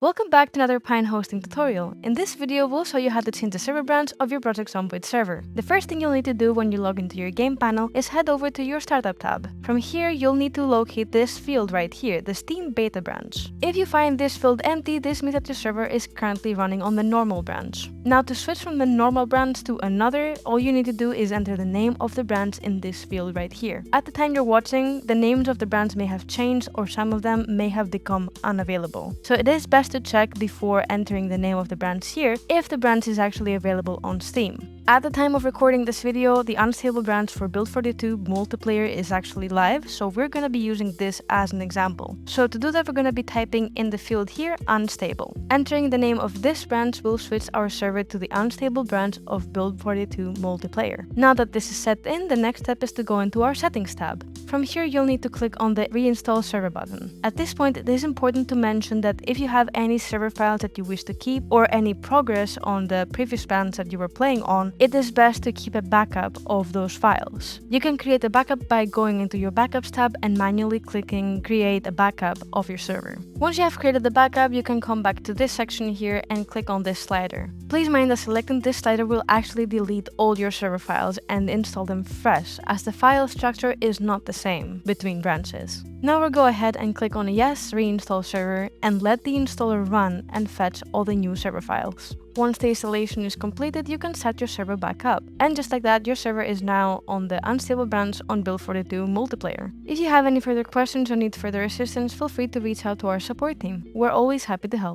Welcome back to another Pine hosting tutorial. In this video, we'll show you how to change the server branch of your Project Zomboid server. The first thing you'll need to do when you log into your game panel is head over to your startup tab. From here, you'll need to locate this field right here, the Steam beta branch. If you find this field empty, this means that your server is currently running on the normal branch. Now to switch from the normal branch to another, all you need to do is enter the name of the branch in this field right here. At the time you're watching, the names of the branch may have changed or some of them may have become unavailable. So it is best to check before entering the name of the branch here if the branch is actually available on Steam. At the time of recording this video, the unstable branch for Build 42 multiplayer is actually live, so we're going to be using this as an example. So to do that, we're going to be typing in the field here, unstable. Entering the name of this branch will switch our server to the unstable branch of Build 42 multiplayer. Now that this is set in, the next step is to go into our settings tab. From here, you'll need to click on the Reinstall server button. At this point, it is important to mention that if you have any server files that you wish to keep or any progress on the previous branch that you were playing on, it is best to keep a backup of those files. You can create a backup by going into your Backups tab and manually clicking Create a Backup of your server. Once you have created the backup, you can come back to this section here and click on this slider. Please mind that selecting this slider will actually delete all your server files and install them fresh, as the file structure is not the same between branches. Now we'll go ahead and click on Yes, Reinstall Server and let the installer run and fetch all the new server files. Once the installation is completed, you can set your server back up. And just like that, your server is now on the unstable branch on Build 42 multiplayer. If you have any further questions or need further assistance, feel free to reach out to our support team. We're always happy to help.